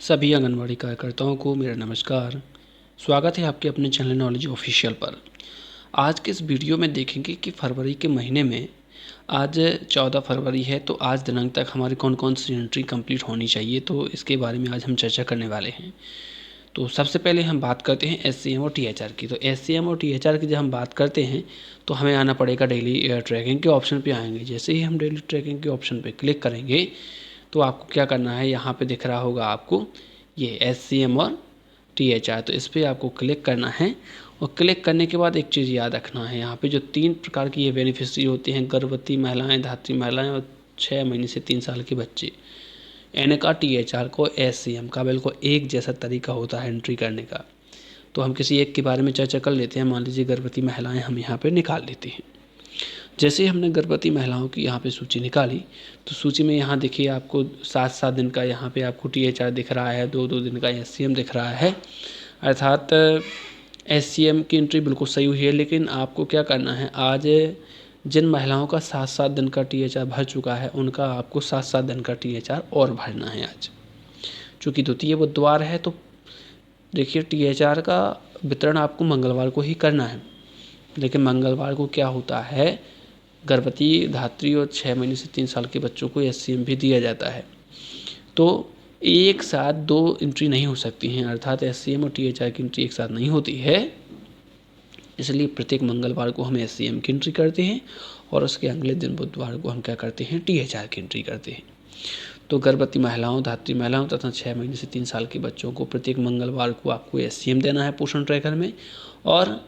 सभी आंगनवाड़ी कार्यकर्ताओं को मेरा नमस्कार। स्वागत है आपके अपने चैनल नॉलेज ऑफिशियल पर। आज के इस वीडियो में देखेंगे कि फरवरी के महीने में आज 14 फरवरी है, तो आज दिनांक तक हमारी कौन कौन सी एंट्री कंप्लीट होनी चाहिए, तो इसके बारे में आज हम चर्चा करने वाले हैं। तो सबसे पहले हम बात करते हैं SCM और THR की। तो SCM और THR की जब हम बात करते हैं तो हमें आना पड़ेगा डेली ट्रैकिंग के ऑप्शन पे आएंगे। जैसे ही हम डेली ट्रैकिंग के ऑप्शन पे क्लिक करेंगे तो आपको क्या करना है, यहाँ पे दिख रहा होगा आपको ये SCM और THR, तो इस पर आपको क्लिक करना है। और क्लिक करने के बाद एक चीज़ याद रखना है, यहाँ पे जो 3 प्रकार की ये बेनिफिशरी होती हैं, गर्भवती महिलाएं, धात्री महिलाएं और 6 महीने से 3 साल के बच्चे, इनका THR को SCM का बिल्कुल एक जैसा तरीका होता है एंट्री करने का। तो हम किसी एक के बारे में चर्चा कर लेते हैं। मान लीजिए गर्भवती महिलाएं हम यहाँ पे निकाल लेते हैं। जैसे ही हमने गर्भवती महिलाओं की यहाँ पे सूची निकाली तो सूची में यहाँ देखिए आपको 7-7 दिन का यहाँ पे आपको THR दिख रहा है, 2-2 दिन का SCM दिख रहा है। अर्थात SCM की एंट्री बिल्कुल सही हुई है, लेकिन आपको क्या करना है, आज जिन महिलाओं का 7-7 दिन का THR भर चुका है उनका आपको 7-7 दिन का THR और भरना है आज। चूँकि द्वितीय बुधवार है तो देखिए THR का वितरण आपको मंगलवार को ही करना है, लेकिन मंगलवार को क्या होता है, गर्भवती, धात्री और 6 महीने से 3 साल के बच्चों को SCM भी दिया जाता है। तो एक साथ 2 एंट्री नहीं हो सकती हैं, अर्थात SCM और THR की एंट्री एक साथ नहीं होती है। इसलिए प्रत्येक मंगलवार को हम SCM की एंट्री करते हैं और उसके अगले दिन बुधवार को हम क्या करते हैं, THR की एंट्री करते हैं। तो गर्भवती महिलाओं, धात्री महिलाओं तथा 6 महीने से 3 साल के बच्चों को प्रत्येक मंगलवार को आपको SCM देना है पोषण ट्रैकर में, और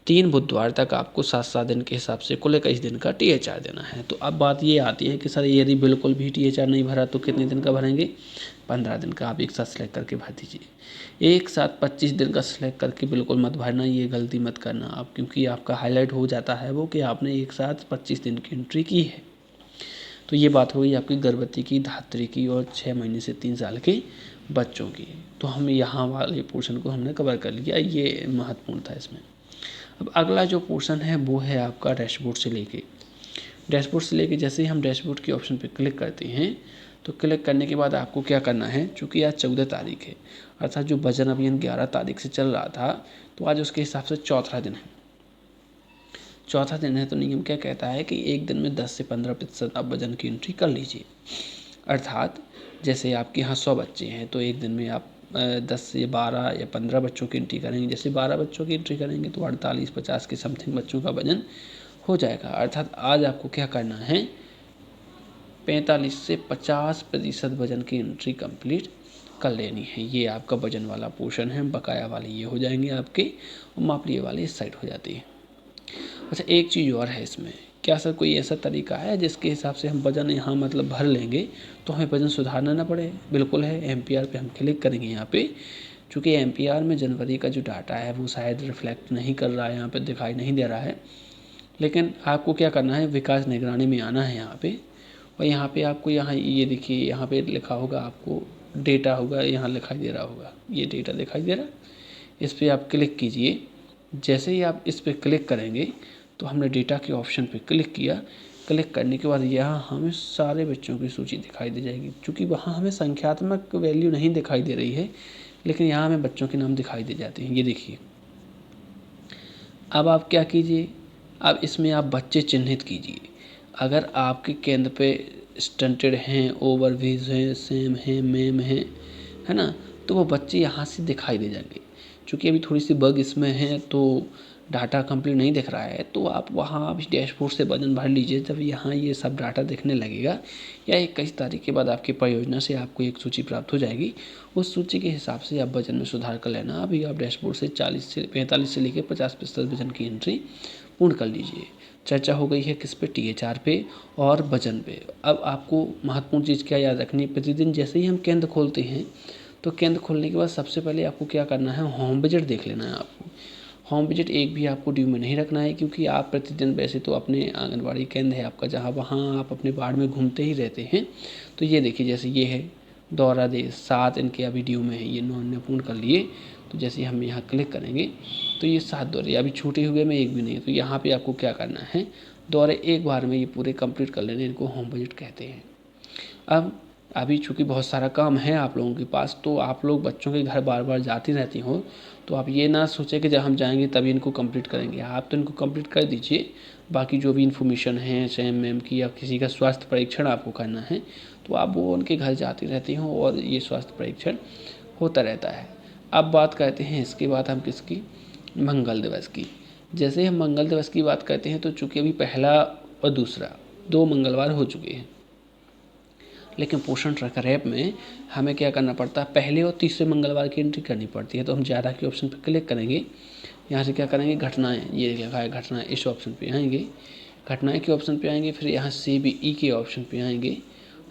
3 बुधवार तक आपको 7-7 दिन के हिसाब से कुल 21 दिन का THR देना है। तो अब बात ये आती है कि सर यदि बिल्कुल भी THR नहीं भरा तो कितने दिन का भरेंगे? 15 दिन का आप एक साथ सेलेक्ट करके भर दीजिए। एक साथ 25 दिन का सेलेक्ट करके बिल्कुल मत भरना, ये गलती मत करना आप, क्योंकि आपका हाईलाइट हो जाता है वो कि आपने एक साथ 25 दिन की एंट्री की है। तो ये बात हो गई आपकी गर्भवती की, धात्री की और 6 महीने से 3 साल के बच्चों की। तो हम यहाँ वाले पोर्शन को हमने कवर कर लिया, ये महत्वपूर्ण था इसमें। अब अगला जो पोर्शन है वो है आपका डैशबोर्ड से लेके। डैशबोर्ड से लेके जैसे ही हम डैशबोर्ड के ऑप्शन पे क्लिक करते हैं तो क्लिक करने के बाद आपको क्या करना है, चूँकि आज 14 तारीख है, अर्थात जो वजन अभियान 11 तारीख से चल रहा था, तो आज उसके हिसाब से चौथा दिन है। चौथा दिन है तो नियम क्या कहता है कि एक दिन में 10 से 15% आप वजन की एंट्री कर लीजिए। अर्थात जैसे आपके यहाँ 100 बच्चे हैं तो एक दिन में आप 10 से 12 या 15 बच्चों की एंट्री करेंगे। जैसे 12 बच्चों की एंट्री करेंगे तो 48-50 के समथिंग बच्चों का वजन हो जाएगा। अर्थात आज आपको क्या करना है, 45 से 50% वजन की एंट्री कंप्लीट कर लेनी है। ये आपका वजन वाला पोर्शन है। बकाया वाले ये हो जाएंगे आपके, और मापलीय वाले इस साइड हो जाती है। अच्छा, एक चीज़ और है इसमें, क्या सर कोई ऐसा तरीका है जिसके हिसाब से हम वजन यहाँ मतलब भर लेंगे तो हमें वजन सुधारना ना पड़े? बिल्कुल है। MPR पे हम क्लिक करेंगे यहाँ पे। चूँकि MPR में जनवरी का जो डाटा है वो शायद रिफ्लेक्ट नहीं कर रहा है, यहाँ पे दिखाई नहीं दे रहा है, लेकिन आपको क्या करना है, विकास निगरानी में आना है यहाँ पे। और यहाँ पे आपको यहाँ ये देखिए, यहाँ पे लिखा होगा आपको डेटा होगा, यहाँ दिखाई दे रहा होगा, ये डेटा दिखाई दे रहा है, इस पर आप क्लिक कीजिए। जैसे ही आप इस पर क्लिक करेंगे तो हमने डेटा के ऑप्शन पे क्लिक किया। क्लिक करने के बाद यहाँ हमें सारे बच्चों की सूची दिखाई दे जाएगी। चूँकि वहाँ हमें संख्यात्मक वैल्यू नहीं दिखाई दे रही है, लेकिन यहाँ हमें बच्चों के नाम दिखाई दे जाते हैं। ये देखिए, अब आप क्या कीजिए, अब इसमें आप बच्चे चिन्हित कीजिए। अगर आपके केंद्र पे स्टंटेड हैं, ओवरवेज हैं, सेम हैं, मैम हैं, है ना, तो वो बच्चे यहाँ से दिखाई दे जाएंगे। चूँकि अभी थोड़ी सी बग इसमें है तो डाटा कंप्लीट नहीं दिख रहा है, तो आप वहाँ आप डैशबोर्ड से वजन भर लीजिए। जब यहाँ ये सब डाटा दिखने लगेगा या 21 तारीख के बाद आपकी परियोजना से आपको एक सूची प्राप्त हो जाएगी, उस सूची के हिसाब से आप वजन में सुधार कर लेना। अभी आप डैशबोर्ड से 45 से लेकर 50% वजन की एंट्री पूर्ण कर लीजिए। चर्चा हो गई है किस पे, THR पे और वजन पे। अब आपको महत्वपूर्ण चीज़ क्या याद रखनी है, प्रतिदिन जैसे ही हम केंद्र खोलते हैं तो केंद्र खोलने के बाद सबसे पहले आपको क्या करना है, होम विजिट देख लेना है आपको। होम विजिट एक भी आपको ड्यू में नहीं रखना है, क्योंकि आप प्रतिदिन वैसे तो अपने आंगनबाड़ी केंद्र है आपका जहाँ वहाँ आप अपने वार्ड में घूमते ही रहते हैं। तो ये देखिए, जैसे ये है दौरा दे 7 इनके अभी ड्यू में है, ये 9 ने पूर्ण कर लिए। तो जैसे हम यहाँ क्लिक करेंगे तो ये 7 दौरे अभी छूटे हुए में एक भी नहीं है। तो यहाँ पे आपको क्या करना है, दौरे एक बार में ये पूरे कंप्लीट कर लेने, इनको होम विजिट कहते हैं। अब अभी चूँकि बहुत सारा काम है आप लोगों के पास, तो आप लोग बच्चों के घर बार बार जाती रहती हो, तो आप ये ना सोचें कि जब हम जाएंगे तभी इनको कंप्लीट करेंगे। आप तो इनको कंप्लीट कर दीजिए। बाकी जो भी इन्फॉर्मेशन है सैम मैम की या किसी का स्वास्थ्य परीक्षण आपको करना है, तो आप वो उनके घर जाती रहती हो और ये स्वास्थ्य परीक्षण होता रहता है। अब बात करते हैं इसके बाद हम किसकी, मंगल दिवस की। जैसे हम मंगल दिवस की बात करते हैं, तो चूँकि अभी पहला और दूसरा 2 मंगलवार हो चुके हैं, लेकिन पोषण ट्रैकर ऐप में हमें क्या करना पड़ता है, पहले और तीसरे मंगलवार की एंट्री करनी पड़ती है। तो हम ज़्यादा के ऑप्शन पर क्लिक करेंगे, यहाँ से क्या करेंगे, घटनाएँ, ये लिखा है घटनाएँ, इस ऑप्शन पे आएंगे, घटनाएँ के ऑप्शन पे आएंगे, फिर यहाँ CBE के ऑप्शन पे आएंगे,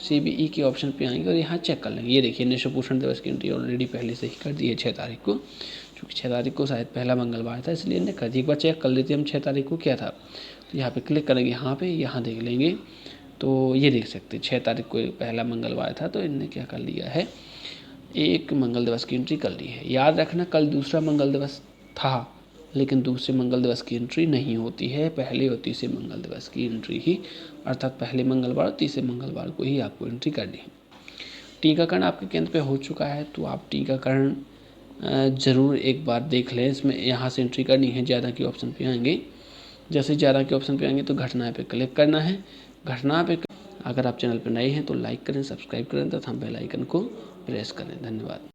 CBE के ऑप्शन पे आएंगे और यहाँ चेक कर लेंगे। ये देखिए विश्व पोषण दिवस की एंट्री ऑलरेडी पहले से ही कर दी है 6 तारीख को, क्योंकि 6 तारीख को शायद पहला मंगलवार था, इसलिए इन्हें कर दी। एक बार चेक कर लेते हैं हम 6 तारीख को क्या था। तो यहाँ पे क्लिक करेंगे, यहाँ देख लेंगे, तो ये देख सकते हैं 6 तारीख को पहला मंगलवार था, तो इनने क्या कर लिया है, एक मंगल दिवस की एंट्री कर ली है। याद रखना कल दूसरा मंगल दिवस था, लेकिन दूसरे मंगल दिवस की एंट्री नहीं होती है, पहले और तीसरे मंगल दिवस की एंट्री ही, अर्थात पहले मंगलवार और तीसरे मंगलवार को ही आपको एंट्री करनी है। टीकाकरण आपके केंद्र पे हो चुका है, तो आप टीकाकरण ज़रूर एक बार देख लें। इसमें यहाँ से एंट्री करनी है, ज़्यादा के ऑप्शन पे आएंगे, जैसे ज़्यादा के ऑप्शन पे आएंगे तो घटना पे क्लिक करना है। घटना पे अगर आप चैनल पर नए हैं तो लाइक करें, सब्सक्राइब करें तथा बेल आइकन को प्रेस करें। धन्यवाद।